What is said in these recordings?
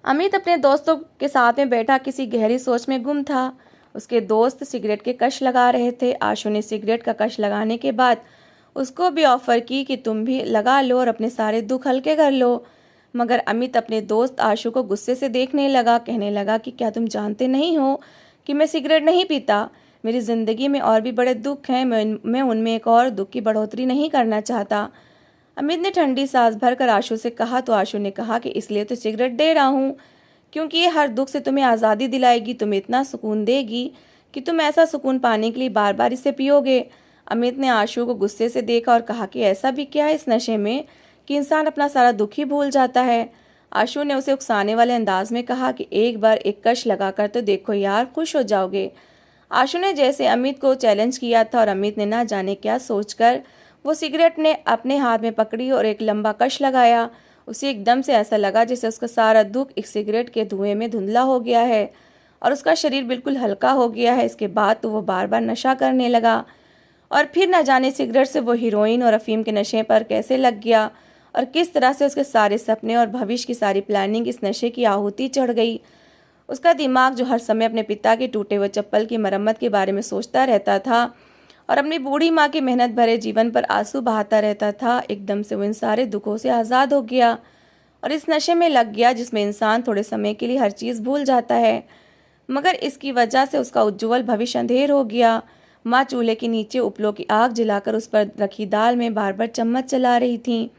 अमित अपने दोस्तों के साथ में बैठा किसी गहरी सोच में गुम था। उसके दोस्त सिगरेट के कश लगा रहे थे। आशु ने सिगरेट का कश लगाने के बाद उसको भी ऑफर की कि तुम भी लगा लो और अपने सारे दुख हल्के कर लो। मगर अमित अपने दोस्त आशु को गुस्से से देखने लगा, कहने लगा कि क्या तुम जानते नहीं हो कि मैं सिगरेट नहीं पीता। मेरी ज़िंदगी में और भी बड़े दुख हैं, मैं उनमें एक और दुख की बढ़ोतरी नहीं करना चाहता। अमित ने ठंडी सांस भरकर आशु से कहा तो आशु ने कहा कि इसलिए तो सिगरेट दे रहा हूँ, क्योंकि ये हर दुख से तुम्हें आज़ादी दिलाएगी, तुम्हें इतना सुकून देगी कि तुम ऐसा सुकून पाने के लिए बार बार इसे पियोगे। अमित ने आशु को गुस्से से देखा और कहा कि ऐसा भी क्या है इस नशे में कि इंसान अपना सारा दुख ही भूल जाता है। आशु ने उसे उकसाने वाले अंदाज में कहा कि एक बार एक कश लगाकर तो देखो यार, खुश हो जाओगे। आशु ने जैसे अमित को चैलेंज किया था और अमित ने ना जाने क्या सोचकर वो सिगरेट ने अपने हाथ में पकड़ी और एक लंबा कश लगाया। उसे एकदम से ऐसा लगा जैसे उसका सारा दुख एक सिगरेट के धुएं में धुंधला हो गया है और उसका शरीर बिल्कुल हल्का हो गया है। इसके बाद तो वो बार बार नशा करने लगा और फिर न जाने सिगरेट से वो हीरोइन और अफीम के नशे पर कैसे लग गया और किस तरह से उसके सारे सपने और भविष्य की सारी प्लानिंग इस नशे की आहुति चढ़ गई। उसका दिमाग जो हर समय अपने पिता के टूटे हुए चप्पल की मरम्मत के बारे में सोचता रहता था और अपनी बूढ़ी माँ की मेहनत भरे जीवन पर आंसू बहाता रहता था, एकदम से वो इन सारे दुखों से आज़ाद हो गया और इस नशे में लग गया जिसमें इंसान थोड़े समय के लिए हर चीज़ भूल जाता है। मगर इसकी वजह से उसका उज्जवल भविष्य अंधेर हो गया। माँ चूल्हे के नीचे उपलों की आग जलाकर उस पर रखी दाल में बार बार चम्मच चला रही थी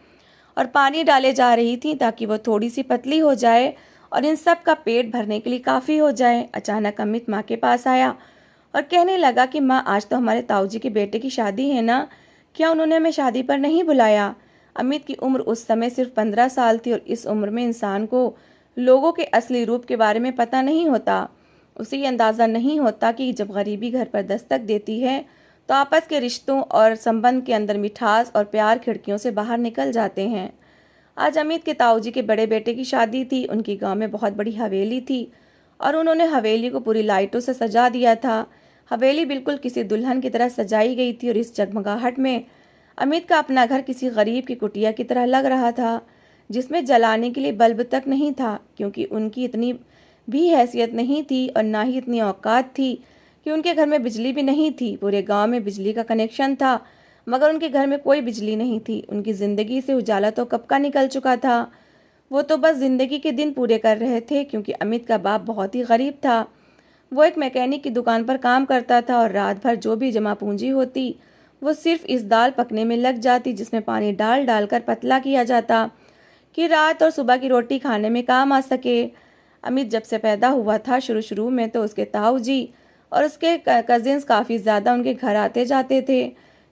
और पानी डाले जा रही थी ताकि वो थोड़ी सी पतली हो जाए और इन सब का पेट भरने के लिए काफ़ी हो जाए। अचानक अमित माँ के पास आया और कहने लगा कि माँ, आज तो हमारे ताऊ जी के बेटे की शादी है ना, क्या उन्होंने हमें शादी पर नहीं बुलाया। अमित की उम्र उस समय सिर्फ 15 साल थी और इस उम्र में इंसान को लोगों के असली रूप के बारे में पता नहीं होता। उसे ये अंदाज़ा नहीं होता कि जब गरीबी घर पर दस्तक देती है तो आपस के रिश्तों और संबंध के अंदर मिठास और प्यार खिड़कियों से बाहर निकल जाते हैं। आज अमित के ताऊ जी के बड़े बेटे की शादी थी। उनकी गांव में बहुत बड़ी हवेली थी और उन्होंने हवेली को पूरी लाइटों से सजा दिया था। हवेली बिल्कुल किसी दुल्हन की तरह सजाई गई थी और इस जगमगाहट में अमित का अपना घर किसी गरीब की कुटिया की तरह लग रहा था, जिसमें जलाने के लिए बल्ब तक नहीं था, क्योंकि उनकी इतनी भी हैसियत नहीं थी और ना ही इतनी औकात थी कि उनके घर में बिजली भी नहीं थी। पूरे गांव में बिजली का कनेक्शन था मगर उनके घर में कोई बिजली नहीं थी। उनकी ज़िंदगी से उजाला तो कब का निकल चुका था। वो तो बस ज़िंदगी के दिन पूरे कर रहे थे, क्योंकि अमित का बाप बहुत ही गरीब था। वो एक मैकेनिक की दुकान पर काम करता था और रात भर जो भी जमा पूंजी होती वो सिर्फ इस दाल पकने में लग जाती, जिसमें पानी डाल डालकर पतला किया जाता कि रात और सुबह की रोटी खाने में काम आ सके। अमित जब से पैदा हुआ था, शुरू शुरू में तो उसके ताऊ जी और उसके कजिन्स काफ़ी ज़्यादा उनके घर आते जाते थे,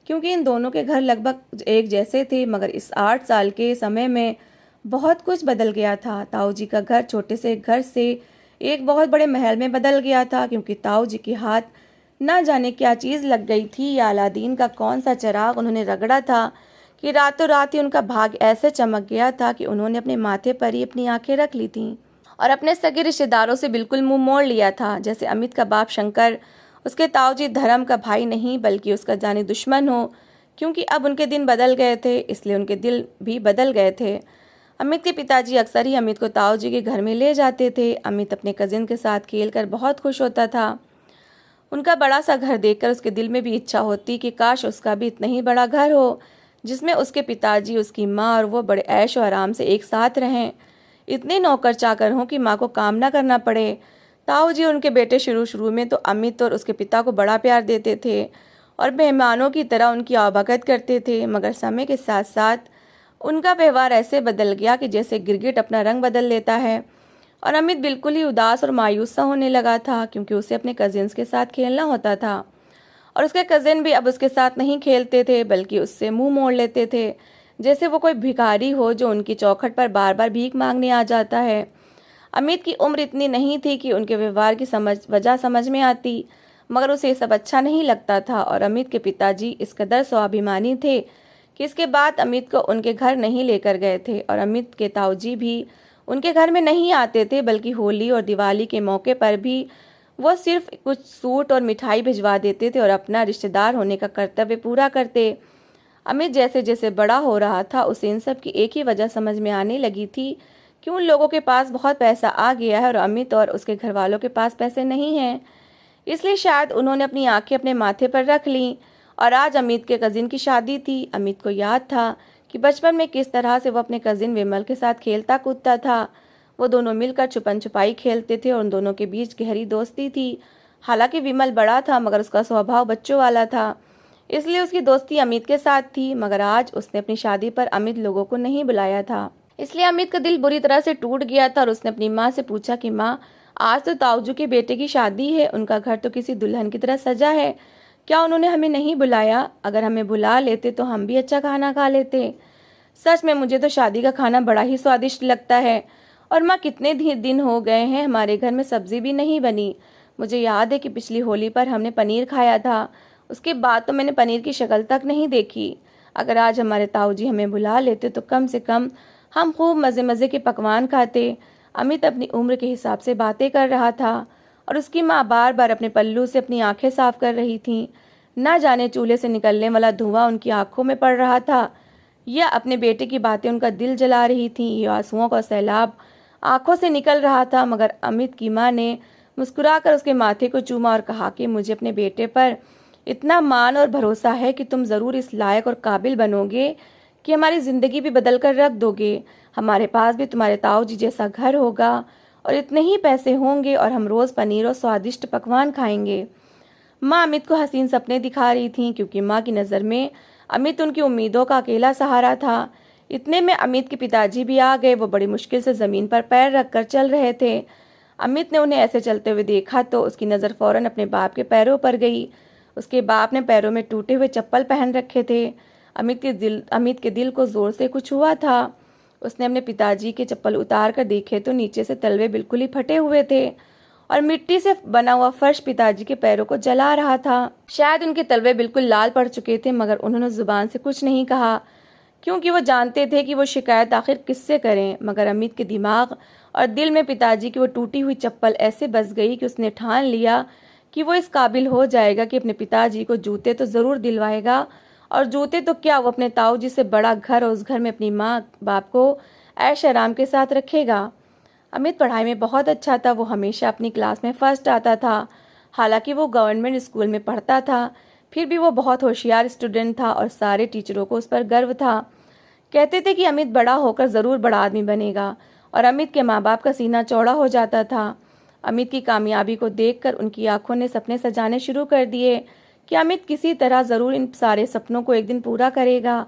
क्योंकि इन दोनों के घर लगभग एक जैसे थे। मगर इस 8 साल के समय में बहुत कुछ बदल गया था। ताऊ जी का घर छोटे से घर से एक बहुत बड़े महल में बदल गया था, क्योंकि ताऊ जी के हाथ ना जाने क्या चीज़ लग गई थी या अलादीन का कौन सा चिराग उन्होंने रगड़ा था कि रातों रात ही उनका भाग ऐसे चमक गया था कि उन्होंने अपने माथे पर ही अपनी आंखें रख ली थीं और अपने सगे रिश्तेदारों से बिल्कुल मुंह मोड़ लिया था। जैसे अमित का बाप शंकर उसके ताऊ जी धर्म का भाई नहीं बल्कि उसका जानी दुश्मन हो, क्योंकि अब उनके दिन बदल गए थे, इसलिए उनके दिल भी बदल गए थे। अमित के पिताजी अक्सर ही अमित को ताऊ जी के घर में ले जाते थे। अमित अपने कजिन के साथ खेलकर बहुत खुश होता था। उनका बड़ा सा घर देखकर उसके दिल में भी इच्छा होती कि काश उसका भी इतना ही बड़ा घर हो, जिसमें उसके पिताजी, उसकी माँ और वो बड़े ऐश और आराम से एक साथ रहें। इतने नौकर चाकर हों कि माँ को काम ना करना पड़े। ताऊ जी और उनके बेटे शुरू शुरू में तो अमित और उसके पिता को बड़ा प्यार देते थे और मेहमानों की तरह उनकी आवागत करते थे। मगर समय के साथ साथ उनका व्यवहार ऐसे बदल गया कि जैसे गिरगिट अपना रंग बदल लेता है और अमित बिल्कुल ही उदास और मायूस सा होने लगा था, क्योंकि उसे अपने कजिन्स के साथ खेलना होता था और उसके कजिन भी अब उसके साथ नहीं खेलते थे बल्कि उससे मुंह मोड़ लेते थे, जैसे वो कोई भिखारी हो जो उनकी चौखट पर बार बार भीख मांगने आ जाता है। अमित की उम्र इतनी नहीं थी कि उनके व्यवहार की वजह समझ में आती, मगर उसे ये सब अच्छा नहीं लगता था और अमित के पिताजी इस कदर स्वाभिमानी थे कि इसके बाद अमित को उनके घर नहीं लेकर गए थे और अमित के ताऊजी भी उनके घर में नहीं आते थे, बल्कि होली और दिवाली के मौके पर भी वो सिर्फ कुछ सूट और मिठाई भिजवा देते थे और अपना रिश्तेदार होने का कर्तव्य पूरा करते। अमित जैसे जैसे बड़ा हो रहा था उसे इन सब की एक ही वजह समझ में आने लगी थी कि उन लोगों के पास बहुत पैसा आ गया है और अमित और उसके घर वालों के पास पैसे नहीं हैं। इसलिए शायद उन्होंने अपनी आंखें अपने माथे पर रख लीं। और आज अमित के कज़िन की शादी थी। अमित को याद था कि बचपन में किस तरह से वो अपने कज़िन विमल के साथ खेलता कूदता था। वो दोनों मिलकर छुपन छुपाई खेलते थे और उन दोनों के बीच गहरी दोस्ती थी। हालांकि विमल बड़ा था मगर उसका स्वभाव बच्चों वाला था, इसलिए उसकी दोस्ती अमित के साथ थी। मगर आज उसने अपनी शादी पर अमित लोगों को नहीं बुलाया था, इसलिए अमित का दिल बुरी तरह से टूट गया था। और उसने अपनी माँ से पूछा कि माँ, आज तो ताऊजू के बेटे की शादी है, उनका घर तो किसी दुल्हन की तरह सजा है, क्या उन्होंने हमें नहीं बुलाया? अगर हमें बुला लेते तो हम भी अच्छा खाना खा लेते। सच में मुझे तो शादी का खाना बड़ा ही स्वादिष्ट लगता है। और माँ, कितने दिन हो गए हैं हमारे घर में सब्जी भी नहीं बनी। मुझे याद है कि पिछली होली पर हमने पनीर खाया था, उसके बाद तो मैंने पनीर की शक्ल तक नहीं देखी। अगर आज हमारे ताऊ जी हमें बुला लेते तो कम से कम हम खूब मज़े मज़े के पकवान खाते। अमित अपनी उम्र के हिसाब से बातें कर रहा था और उसकी माँ बार बार अपने पल्लू से अपनी आंखें साफ कर रही थीं। ना जाने चूल्हे से निकलने वाला धुआं उनकी आंखों में पड़ रहा था या अपने बेटे की बातें उनका दिल जला रही थीं। ये आंसुओं का सैलाब आंखों से निकल रहा था। मगर अमित की माँ ने मुस्कुराकर उसके माथे को चूमा और कहा कि मुझे अपने बेटे पर इतना मान और भरोसा है कि तुम ज़रूर इस लायक और काबिल बनोगे कि हमारी ज़िंदगी भी बदल कर रख दोगे। हमारे पास भी तुम्हारे ताऊ जी जैसा घर होगा और इतने ही पैसे होंगे और हम रोज़ पनीर और स्वादिष्ट पकवान खाएंगे। माँ अमित को हसीन सपने दिखा रही थीं, क्योंकि माँ की नज़र में अमित उनकी उम्मीदों का अकेला सहारा था। इतने में अमित के पिताजी भी आ गए। वो बड़ी मुश्किल से ज़मीन पर पैर रखकर चल रहे थे। अमित ने उन्हें ऐसे चलते हुए देखा तो उसकी नज़र फौरन अपने बाप के पैरों पर गई। उसके बाप ने पैरों में टूटे हुए चप्पल पहन रखे थे। अमित के दिल को ज़ोर से कुछ हुआ था। उसने अपने पिताजी के चप्पल उतार कर देखे तो नीचे से तलवे बिल्कुल ही फटे हुए थे और मिट्टी से बना हुआ फर्श पिताजी के पैरों को जला रहा था। शायद उनके तलवे बिल्कुल लाल पड़ चुके थे, मगर उन्होंने जुबान से कुछ नहीं कहा, क्योंकि वो जानते थे कि वो शिकायत आखिर किससे करें। मगर अमित के दिमाग और दिल में पिताजी की वो टूटी हुई चप्पल ऐसे बस गई कि उसने ठान लिया कि वो इस काबिल हो जाएगा कि अपने पिताजी को जूते तो ज़रूर दिलवाएगा। और जूते तो क्या, वो अपने ताऊ जी से बड़ा घर और उस घर में अपनी माँ बाप को ऐश आराम के साथ रखेगा। अमित पढ़ाई में बहुत अच्छा था। वो हमेशा अपनी क्लास में फर्स्ट आता था। हालांकि वो गवर्नमेंट स्कूल में पढ़ता था, फिर भी वो बहुत होशियार स्टूडेंट था और सारे टीचरों को उस पर गर्व था। कहते थे कि अमित बड़ा होकर ज़रूर बड़ा आदमी बनेगा और अमित के माँ बाप का सीना चौड़ा हो जाता था। अमित की कामयाबी को देखकर उनकी आंखों ने सपने सजाने शुरू कर दिए कि अमित किसी तरह ज़रूर इन सारे सपनों को एक दिन पूरा करेगा।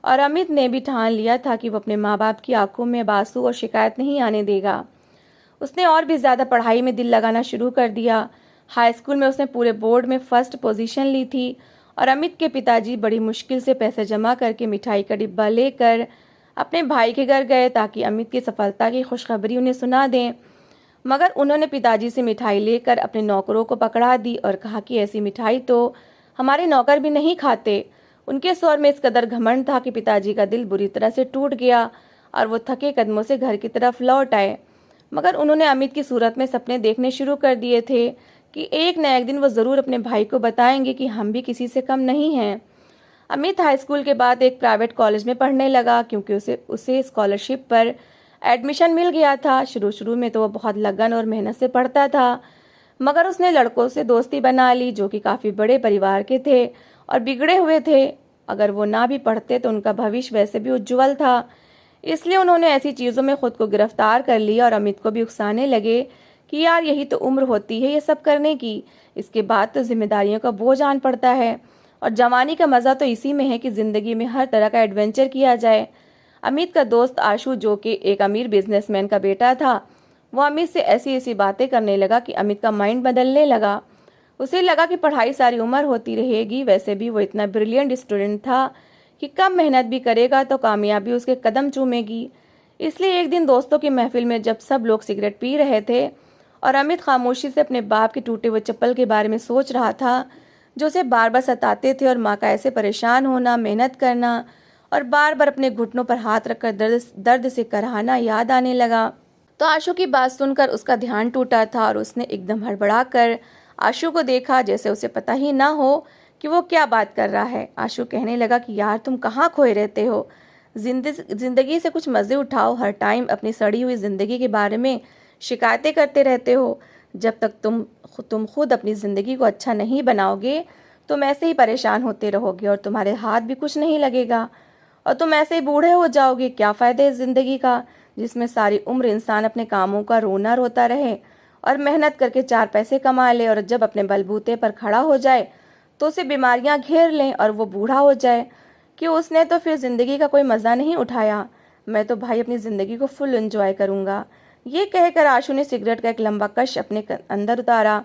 और अमित ने भी ठान लिया था कि वो अपने माँ बाप की आंखों में बासु और शिकायत नहीं आने देगा। उसने और भी ज़्यादा पढ़ाई में दिल लगाना शुरू कर दिया। हाई स्कूल में उसने पूरे बोर्ड में फर्स्ट पोजीशन ली थी और अमित के पिताजी बड़ी मुश्किल से पैसे जमा करके मिठाई का डिब्बा लेकर अपने भाई के घर गए ताकि अमित की सफलता की खुशखबरी उन्हें सुना दें। मगर उन्होंने पिताजी से मिठाई लेकर अपने नौकरों को पकड़ा दी और कहा कि ऐसी मिठाई तो हमारे नौकर भी नहीं खाते। उनके स्वर में इस कदर घमंड था कि पिताजी का दिल बुरी तरह से टूट गया और वो थके कदमों से घर की तरफ लौट आए। मगर उन्होंने अमित की सूरत में सपने देखने शुरू कर दिए थे कि एक न एक दिन वो ज़रूर अपने भाई को बताएंगे कि हम भी किसी से कम नहीं हैं। अमित हाई स्कूल के बाद एक प्राइवेट कॉलेज में पढ़ने लगा, क्योंकि उसे स्कॉलरशिप पर एडमिशन मिल गया था। शुरू शुरू में तो वो बहुत लगन और मेहनत से पढ़ता था, मगर उसने लड़कों से दोस्ती बना ली जो कि काफ़ी बड़े परिवार के थे और बिगड़े हुए थे। अगर वो ना भी पढ़ते तो उनका भविष्य वैसे भी उज्जवल था। इसलिए उन्होंने ऐसी चीज़ों में खुद को गिरफ्तार कर लिया और अमित को भी उकसाने लगे कि यार, यही तो उम्र होती है ये सब करने की, इसके बाद तो जिम्मेदारियों का बोझ आन पड़ता है और जवानी का मज़ा तो इसी में है कि ज़िंदगी में हर तरह का एडवेंचर किया जाए। अमित का दोस्त आशु, जो कि एक अमीर बिजनेसमैन का बेटा था, वो अमित से ऐसी ऐसी बातें करने लगा कि अमित का माइंड बदलने लगा। उसे लगा कि पढ़ाई सारी उम्र होती रहेगी, वैसे भी वो इतना ब्रिलियंट स्टूडेंट था कि कम मेहनत भी करेगा तो कामयाबी उसके कदम चूमेगी। इसलिए एक दिन दोस्तों की महफिल में जब सब लोग सिगरेट पी रहे थे और अमित खामोशी से अपने बाप के टूटे हुए चप्पल के बारे में सोच रहा था, जो उसे बार बार सताते थे, और माँ का ऐसे परेशान होना, मेहनत करना और बार बार अपने घुटनों पर हाथ रखकर दर्द से कराहना याद आने लगा। तो आशु की बात सुनकर उसका ध्यान टूटा था और उसने एकदम हड़बड़ा कर आशु को देखा, जैसे उसे पता ही ना हो कि वो क्या बात कर रहा है। आशु कहने लगा कि यार, तुम कहाँ खोए रहते हो, ज़िंदगी से कुछ मज़े उठाओ, हर टाइम अपनी सड़ी हुई ज़िंदगी के बारे में शिकायतें करते रहते हो। जब तक तुम खुद अपनी ज़िंदगी को अच्छा नहीं बनाओगे, तुम ऐसे ही परेशान होते रहोगे और तुम्हारे हाथ भी कुछ नहीं लगेगा और तुम ऐसे ही बूढ़े हो जाओगे। क्या फ़ायदा इस ज़िंदगी का जिसमें सारी उम्र इंसान अपने कामों का रोना रोता रहे और मेहनत करके चार पैसे कमा ले, और जब अपने बलबूते पर खड़ा हो जाए तो उसे बीमारियां घेर लें और वो बूढ़ा हो जाए कि उसने तो फिर ज़िंदगी का कोई मज़ा नहीं उठाया। मैं तो भाई अपनी ज़िंदगी को फुल एंजॉय करूँगा। ये कहकर आशु ने सिगरेट का एक लंबा कश अपने अंदर उतारा।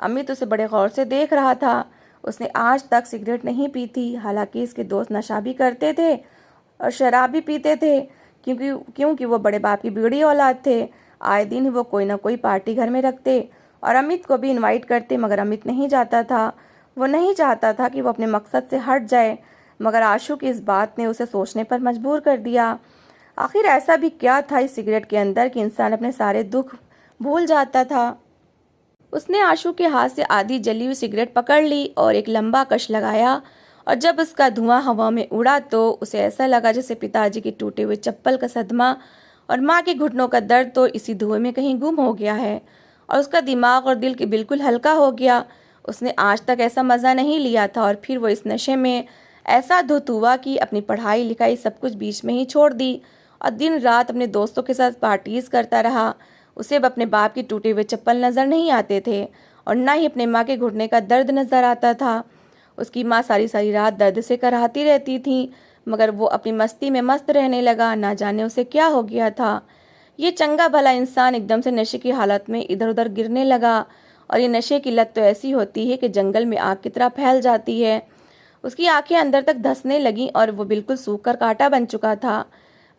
अमित उसे बड़े गौर से देख रहा था। उसने आज तक सिगरेट नहीं पी थी, हालांकि इसके दोस्त नशा भी करते थे और शराब भी पीते थे, क्योंकि वो बड़े बाप की बिगड़ी औलाद थे। आए दिन वो कोई ना कोई पार्टी घर में रखते और अमित को भी इनवाइट करते, मगर अमित नहीं जाता था। वो नहीं चाहता था कि वो अपने मकसद से हट जाए, मगर आशु की इस बात ने उसे सोचने पर मजबूर कर दिया। आखिर ऐसा भी क्या था इस सिगरेट के अंदर कि इंसान अपने सारे दुख भूल जाता था। उसने आशु के हाथ से आधी जली हुई सिगरेट पकड़ ली और एक लंबा कश लगाया, और जब उसका धुआं हवा में उड़ा तो उसे ऐसा लगा जैसे पिताजी की टूटे हुए चप्पल का सदमा और माँ के घुटनों का दर्द तो इसी धुएं में कहीं गुम हो गया है और उसका दिमाग और दिल के बिल्कुल हल्का हो गया। उसने आज तक ऐसा मज़ा नहीं लिया था और फिर वो इस नशे में ऐसा धुत हुआ कि अपनी पढ़ाई लिखाई सब कुछ बीच में ही छोड़ दी और दिन रात अपने दोस्तों के साथ पार्टीज करता रहा। उसे अब अपने बाप की टूटे हुए चप्पल नज़र नहीं आते थे और ना ही अपने माँ के घुटने का दर्द नज़र आता था। उसकी माँ सारी सारी रात दर्द से कराहती रहती थी, मगर वो अपनी मस्ती में मस्त रहने लगा। ना जाने उसे क्या हो गया था। ये चंगा भला इंसान एकदम से नशे की हालत में इधर उधर गिरने लगा, और ये नशे की लत तो ऐसी होती है कि जंगल में आग की तरह फैल जाती है। उसकी आंखें अंदर तक धंसने लगीं और वो बिल्कुल सूख कर कांटा बन चुका था,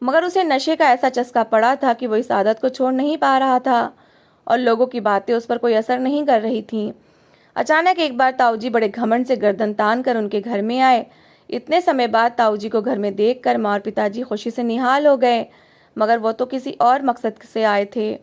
मगर उसे नशे का ऐसा चस्का पड़ा था कि वो इस आदत को छोड़ नहीं पा रहा था और लोगों की बातें उस पर कोई असर नहीं कर रही थीं। अचानक एक बार ताऊजी बड़े घमंड से गर्दन तान कर उनके घर में आए। इतने समय बाद ताऊजी को घर में देखकर माँ और पिताजी खुशी से निहाल हो गए, मगर वो तो किसी और मकसद से आए थे।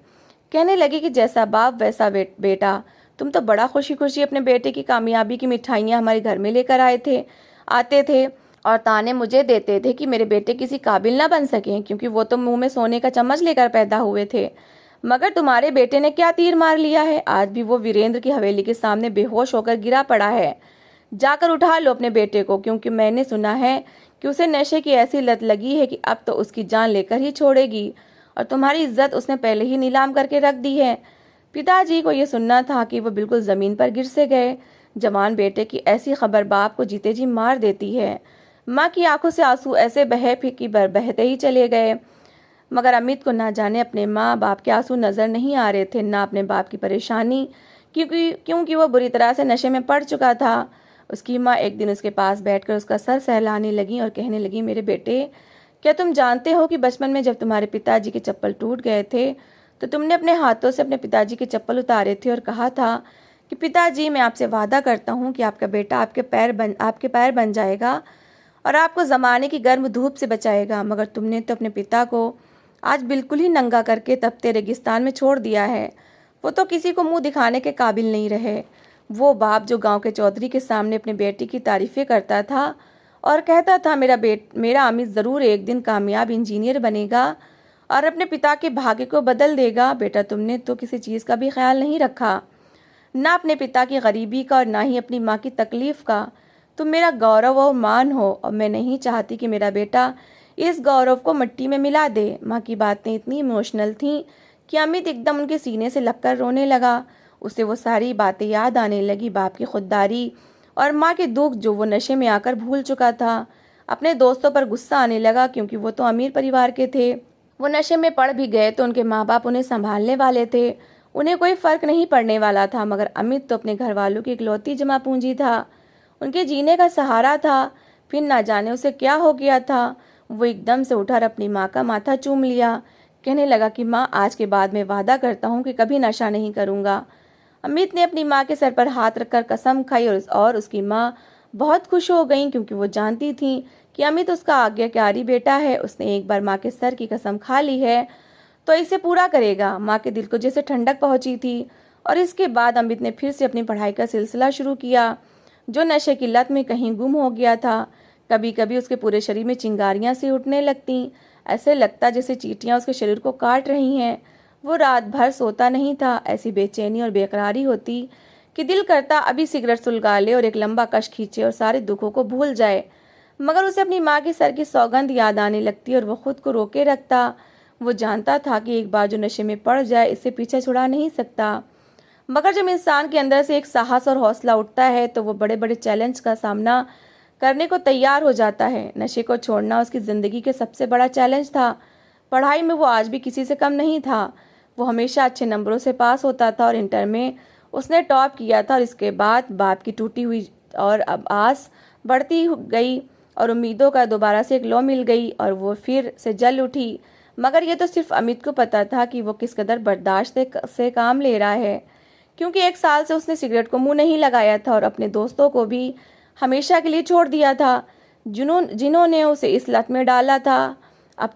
कहने लगे कि जैसा बाप वैसा बेटा, तुम तो बड़ा खुशी खुशी अपने बेटे की कामयाबी की मिठाइयाँ हमारे घर में लेकर आते थे और ताने मुझे देते थे कि मेरे बेटे किसी काबिल ना बन सकें, क्योंकि वो तो मुंह में सोने का चम्मच लेकर पैदा हुए थे। मगर तुम्हारे बेटे ने क्या तीर मार लिया है, आज भी वो वीरेंद्र की हवेली के सामने बेहोश होकर गिरा पड़ा है। जाकर उठा लो अपने बेटे को, क्योंकि मैंने सुना है कि उसे नशे की ऐसी लत लगी है कि अब तो उसकी जान लेकर ही छोड़ेगी, और तुम्हारी इज्जत उसने पहले ही नीलाम करके रख दी है। पिताजी को ये सुनना था कि वो बिल्कुल ज़मीन पर गिर से गए। जवान बेटे की ऐसी खबर बाप को जीते जी मार देती है। माँ की आंखों से आंसू ऐसे बहते ही चले गए, मगर अमित को ना जाने अपने माँ बाप के आंसू नज़र नहीं आ रहे थे, ना अपने बाप की परेशानी, क्योंकि वो बुरी तरह से नशे में पड़ चुका था। उसकी माँ एक दिन उसके पास बैठकर उसका सर सहलाने लगी और कहने लगी, मेरे बेटे, क्या तुम जानते हो कि बचपन में जब तुम्हारे पिताजी के चप्पल टूट गए थे तो तुमने अपने हाथों से अपने पिताजी के चप्पल उतारे थे और कहा था कि पिताजी, मैं आपसे वादा करता हूँ कि आपका बेटा आपके पैर बन जाएगा और आपको ज़माने की गर्म धूप से बचाएगा। मगर तुमने तो अपने पिता को आज बिल्कुल ही नंगा करके तपते रेगिस्तान में छोड़ दिया है। वो तो किसी को मुंह दिखाने के काबिल नहीं रहे। वो बाप जो गांव के चौधरी के सामने अपने बेटी की तारीफें करता था और कहता था, मेरा अमित ज़रूर एक दिन कामयाब इंजीनियर बनेगा और अपने पिता के भाग्य को बदल देगा। बेटा, तुमने तो किसी चीज़ का भी ख्याल नहीं रखा, ना अपने पिता की गरीबी का और ना ही अपनी माँ की तकलीफ़ का। तुम मेरा गौरव और मान हो, और मैं नहीं चाहती कि मेरा बेटा इस गौरव को मिट्टी में मिला दे। माँ की बातें इतनी इमोशनल थीं कि अमित एकदम उनके सीने से लगकर रोने लगा। उसे वो सारी बातें याद आने लगी, बाप की खुददारी और माँ के दुख जो वो नशे में आकर भूल चुका था। अपने दोस्तों पर गुस्सा आने लगा, क्योंकि वो तो अमीर परिवार के थे। वो नशे में पड़ भी गए तो उनके माँ बाप उन्हें संभालने वाले थे, उन्हें कोई फ़र्क नहीं पड़ने वाला था। मगर अमित तो अपने घर वालों की इकलौती जमा पूंजी था, उनके जीने का सहारा था। फिर ना जाने उसे क्या हो गया था। वो एकदम से उठा और अपनी माँ का माथा चूम लिया। कहने लगा कि माँ, आज के बाद मैं वादा करता हूँ कि कभी नशा नहीं करूँगा। अमित ने अपनी माँ के सर पर हाथ रखकर कसम खाई और उसकी माँ बहुत खुश हो गई, क्योंकि वो जानती थी कि अमित उसका आज्ञाकारी बेटा है। उसने एक बार माँ के सर की कसम खा ली है तो इसे पूरा करेगा। माँ के दिल को जैसे ठंडक पहुँची थी, और इसके बाद अमित ने फिर से अपनी पढ़ाई का सिलसिला शुरू किया, जो नशे की लत में कहीं गुम हो गया था। कभी कभी उसके पूरे शरीर में चिंगारियां सी उठने लगतीं। ऐसे लगता जैसे चींटियां उसके शरीर को काट रही हैं। वो रात भर सोता नहीं था। ऐसी बेचैनी और बेकरारी होती कि दिल करता अभी सिगरेट सुलगा ले और एक लंबा कश खींचे और सारे दुखों को भूल जाए। मगर उसे अपनी माँ के सर की सौगंध याद आने लगती और वो खुद को रोके रखता। वो जानता था कि एक बार जो नशे में पड़ जाए इससे पीछे छुड़ा नहीं सकता। मगर जब इंसान के अंदर से एक साहस और हौसला उठता है तो वो बड़े बड़े चैलेंज का सामना करने को तैयार हो जाता है। नशे को छोड़ना उसकी ज़िंदगी के सबसे बड़ा चैलेंज था। पढ़ाई में वो आज भी किसी से कम नहीं था। वो हमेशा अच्छे नंबरों से पास होता था और इंटर में उसने टॉप किया था। और इसके बाद बाप की टूटी हुई और अब आस बढ़ती गई और उम्मीदों का दोबारा से एक लो मिल गई और वो फिर से जल उठी। मगर ये तो सिर्फ अमित को पता था कि वो किस कदर बर्दाश्त से काम ले रहा है, क्योंकि 1 साल से उसने सिगरेट को मुंह नहीं लगाया था और अपने दोस्तों को भी हमेशा के लिए छोड़ दिया था जिन्होंने उसे इस लत में डाला था। अब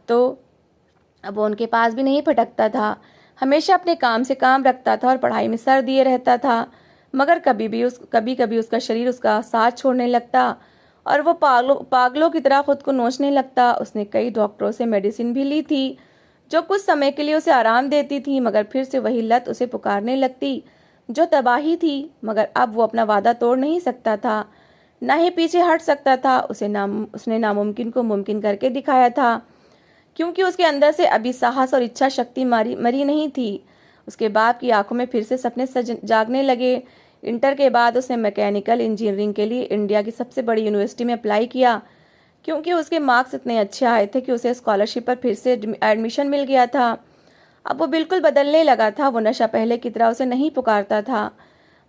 वो उनके पास भी नहीं भटकता था। हमेशा अपने काम से काम रखता था और पढ़ाई में सर दिए रहता था। मगर कभी कभी उसका शरीर उसका साथ छोड़ने लगता और वो पागलों की तरह खुद को नोचने लगता। उसने कई डॉक्टरों से मेडिसिन भी ली थी जो कुछ समय के लिए उसे आराम देती थी, मगर फिर से वही लत उसे पुकारने लगती जो तबाही थी। मगर अब वो अपना वादा तोड़ नहीं सकता था, ना ही पीछे हट सकता था। उसने नामुमकिन को मुमकिन करके दिखाया था, क्योंकि उसके अंदर से अभी साहस और इच्छा शक्ति मरी नहीं थी। उसके बाप की आंखों में फिर से सपने जागने लगे। इंटर के बाद उसने मैकेनिकल इंजीनियरिंग के लिए इंडिया की सबसे बड़ी यूनिवर्सिटी में अप्लाई किया, क्योंकि उसके मार्क्स इतने अच्छे आए थे कि उसे स्कॉलरशिप पर फिर से एडमिशन मिल गया था। अब वो बिल्कुल बदलने लगा था। वो नशा पहले की तरह उसे नहीं पुकारता था,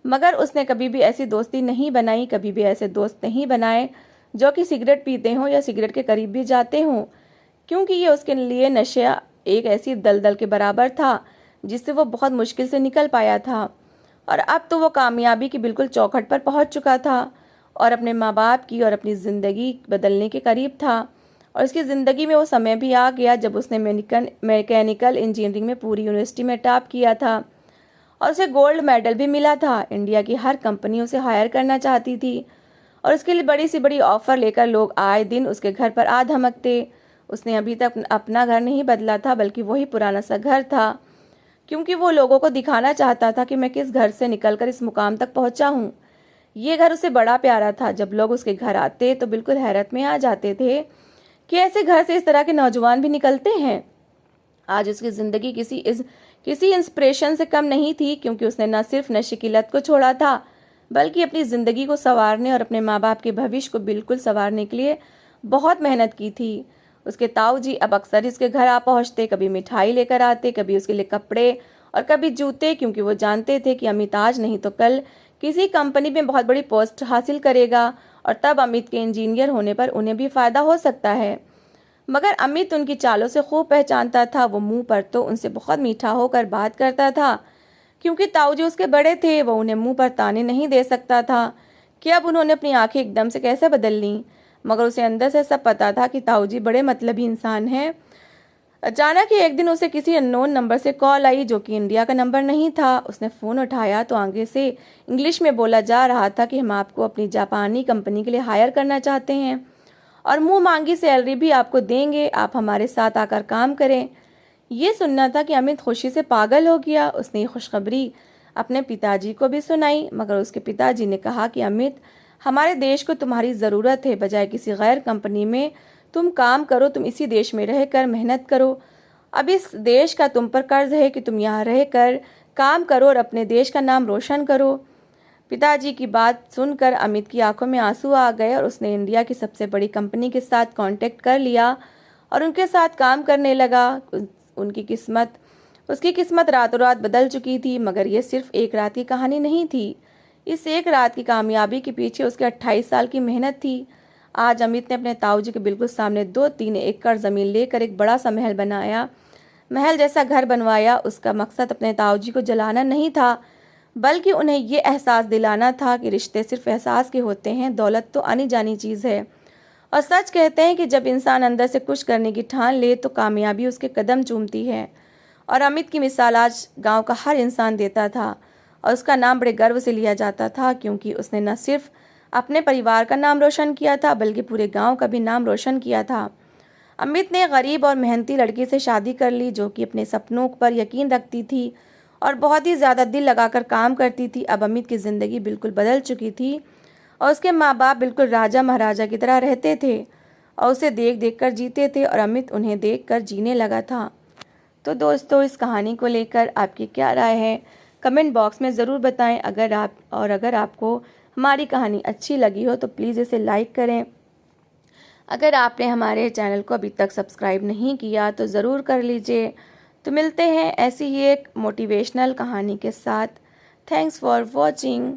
मगर उसने कभी भी ऐसी दोस्ती नहीं बनाई, कभी भी ऐसे दोस्त नहीं बनाए जो कि सिगरेट पीते हों या सिगरेट के करीब भी जाते हों, क्योंकि ये उसके लिए नशा एक ऐसी दलदल के बराबर था जिससे वो बहुत मुश्किल से निकल पाया था। और अब तो वो कामयाबी की बिल्कुल चौखट पर पहुंच चुका था और अपने माँ बाप की और अपनी ज़िंदगी बदलने के करीब था। और इसकी ज़िंदगी में वो समय भी आ गया जब उसने मैकेनिकल इंजीनियरिंग में पूरी यूनिवर्सिटी में टॉप किया था और उसे गोल्ड मेडल भी मिला था। इंडिया की हर कंपनी उसे हायर करना चाहती थी और उसके लिए बड़ी सी बड़ी ऑफ़र लेकर लोग आए दिन उसके घर पर आ धमकते। उसने अभी तक अपना घर नहीं बदला था, बल्कि वही पुराना सा घर था, क्योंकि वो लोगों को दिखाना चाहता था कि मैं किस घर से निकलकर इस मुकाम तक पहुंचा हूँ। ये घर उसे बड़ा प्यारा था। जब लोग उसके घर आते तो बिल्कुल हैरत में आ जाते थे कि ऐसे घर से इस तरह के नौजवान भी निकलते हैं। आज उसकी ज़िंदगी किसी इंस्पिरेशन से कम नहीं थी, क्योंकि उसने न सिर्फ नशे की लत को छोड़ा था, बल्कि अपनी ज़िंदगी को संवारने और अपने माँ बाप के भविष्य को बिल्कुल संवारने के लिए बहुत मेहनत की थी। उसके ताऊ जी अब अक्सर इसके घर आ पहुँचते, कभी मिठाई लेकर आते, कभी उसके लिए कपड़े और कभी जूते, क्योंकि वो जानते थे कि अमित आज नहीं तो कल किसी कंपनी में बहुत बड़ी पोस्ट हासिल करेगा और तब अमित के इंजीनियर होने पर उन्हें भी फ़ायदा हो सकता है। मगर अमित उनकी चालों से खूब पहचानता था। वो मुंह पर तो उनसे बहुत मीठा होकर बात करता था, क्योंकि ताऊ जी उसके बड़े थे। वो उन्हें मुंह पर ताने नहीं दे सकता था कि अब उन्होंने अपनी आंखें एकदम से कैसे बदल लीं। मगर उसे अंदर से सब पता था कि ताऊ जी बड़े मतलबी इंसान हैं। अचानक ही एक दिन उसे किसी अननोन नंबर से कॉल आई, जो कि इंडिया का नंबर नहीं था। उसने फ़ोन उठाया तो आगे से इंग्लिश में बोला जा रहा था कि हम आपको अपनी जापानी कंपनी के लिए हायर करना चाहते हैं और मुंह मांगी सैलरी भी आपको देंगे, आप हमारे साथ आकर काम करें। ये सुनना था कि अमित खुशी से पागल हो गया। उसने ये खुशखबरी अपने पिताजी को भी सुनाई, मगर उसके पिताजी ने कहा कि अमित, हमारे देश को तुम्हारी ज़रूरत है। बजाय किसी गैर कंपनी में तुम काम करो, तुम इसी देश में रहकर मेहनत करो। अब इस देश का तुम पर कर्ज है कि तुम यहाँ रहकर काम करो और अपने देश का नाम रोशन करो। पिताजी की बात सुनकर अमित की आंखों में आंसू आ गए और उसने इंडिया की सबसे बड़ी कंपनी के साथ कांटेक्ट कर लिया और उनके साथ काम करने लगा। उसकी किस्मत रातों रात बदल चुकी थी, मगर यह सिर्फ एक रात की कहानी नहीं थी। इस एक रात की कामयाबी के पीछे उसके 28 साल की मेहनत थी। आज अमित ने अपने ताऊजी के बिल्कुल सामने 2-3 एकड़ ज़मीन लेकर एक बड़ा सा महल जैसा घर बनवाया। उसका मकसद अपने ताऊजी को जलाना नहीं था, बल्कि उन्हें ये एहसास दिलाना था कि रिश्ते सिर्फ एहसास के होते हैं, दौलत तो आनी जानी चीज़ है। और सच कहते हैं कि जब इंसान अंदर से कुछ करने की ठान ले तो कामयाबी उसके कदम चूमती है। और अमित की मिसाल आज गांव का हर इंसान देता था और उसका नाम बड़े गर्व से लिया जाता था, क्योंकि उसने न सिर्फ अपने परिवार का नाम रोशन किया था बल्कि पूरे गांव का भी नाम रोशन किया था। अमित ने गरीब और मेहनती लड़की से शादी कर ली जो कि अपने सपनों पर यकीन रखती थी और बहुत ही ज़्यादा दिल लगाकर काम करती थी। अब अमित की ज़िंदगी बिल्कुल बदल चुकी थी और उसके माँ बाप बिल्कुल राजा महाराजा की तरह रहते थे और उसे देख देख कर जीते थे और अमित उन्हें देख कर जीने लगा था। तो दोस्तों, इस कहानी को लेकर आपकी क्या राय है, कमेंट बॉक्स में ज़रूर बताएं। अगर आपको हमारी कहानी अच्छी लगी हो तो प्लीज़ इसे लाइक करें। अगर आपने हमारे चैनल को अभी तक सब्सक्राइब नहीं किया तो ज़रूर कर लीजिए। तो मिलते हैं ऐसी ही एक मोटिवेशनल कहानी के साथ। Thanks for watching.